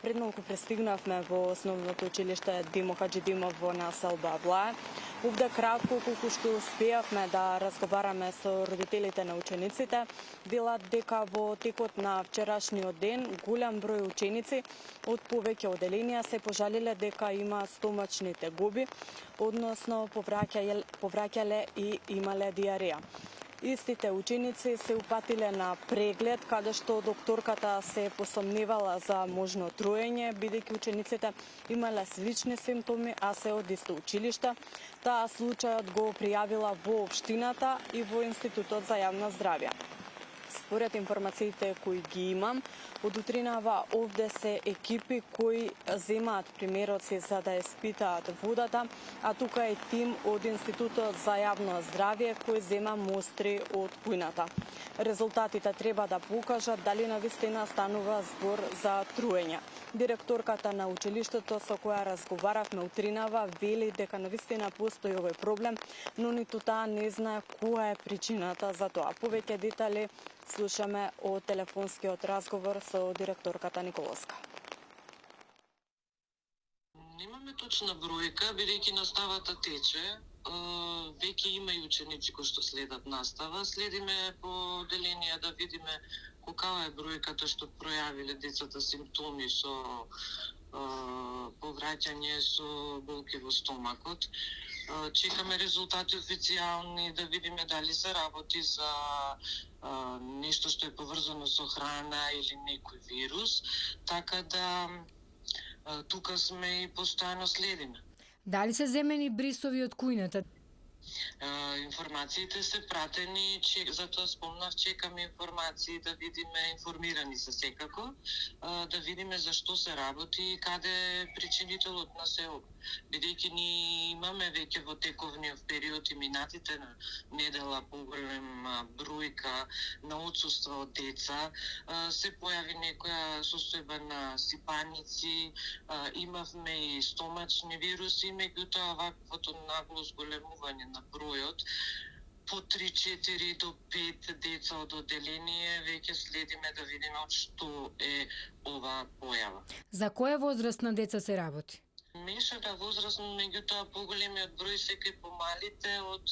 Пред малку пристигнавме во основното училиште Димо Хаџидимов во населба Влае. Овде кратко, колку што успеавме да разговараме со родителите на учениците, велат дека во текот на вчерашниот ден голем број ученици од повеќе оделенија се пожалиле дека има стомачни тегоби, односно повраќале и имале диареја. Истите ученици се упатиле на преглед, каде што докторката се посомневала за можно труење, бидејќи учениците имале слични симптоми, а се од исто училиште. Таа случајот го пријавила во општината и во Институтот за јавно здравје. Според информациите кои ги имам, од утринава овде се екипи кои земаат примероци за да испитаат водата, а тука е тим од Институтот за јавно здравје кој зема мостри од кујната. Резултатите треба да покажат дали навистина станува збор за труење. Директорката на училиштето со која разговаравме утринава вели дека навистина постои овој проблем, но ниту таа не знае која е причината за тоа. Повеќе детали слушаме од телефонскиот разговор со директорката Николовска. Немаме точна бројка, бидејќи наставата тече. Веќе има и ученици кои што следат настава. Следиме по оделенија да видиме каква е бројката што пројавиле децата симптоми со повраќање со болки во стомакот. Чекаме резултати официјални да видиме дали се работи за нешто што е поврзано со храна или некој вирус, така да тука сме и постојано следиме. Дали се земени брисови од кујната? Информациите се пратени, затоа спомнав, чекаме информации да видиме, информирани се секако, да видиме за што се работи и каде е причинителот на се ова. Бидејќи ни имаме веќе во тековниот период и минатите недела поголема бројка на отсуство од деца, се појави некоја состојба на сипаници, имавме и стомачни вируси, меѓутоа ваквото нагло зголемување на бројот по 3-4 до 5 деца од оделение веќе следиме да видиме од што е ова појава. За која возраст на деца се работи? Мешана возраст, меѓутоа поголемиот број се кај помалите од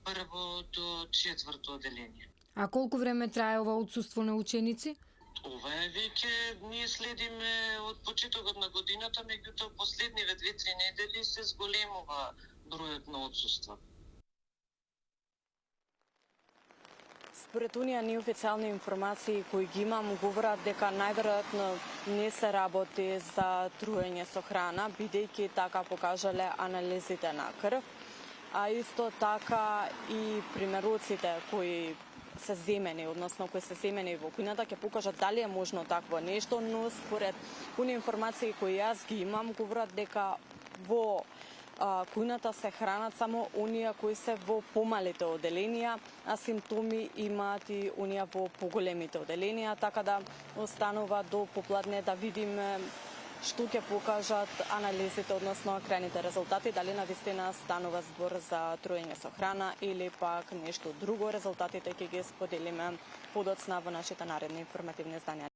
1 до 4 оделение. А колку време трае ова отсуство на ученици? Ова е веќе, ние следиме од почетокот на годината, меѓутоа последниве 2-3 недели се зголемува бројот на отсуства. Според оние неофицијални информации кои ги имам, говорат дека најверојатно не се работи за труење со храна, бидејќи така покажале анализите на крв, а исто така и примероците кои се земени, односно кои се земени во кујната, ќе покажат дали е можно такво нешто, но според оние информации кои јас ги имам, говорат дека во кујната се хранат само оние кои се во помалите оделенија, а симптоми имаат и оние во поголемите оделенија, така да останува до попладне да видиме што ќе покажат анализите, односно крајните резултати, дали навистина станува збор за труење со храна или пак нешто друго. Резултатите ќе ги споделиме подоцна во нашите наредни информативни изданија.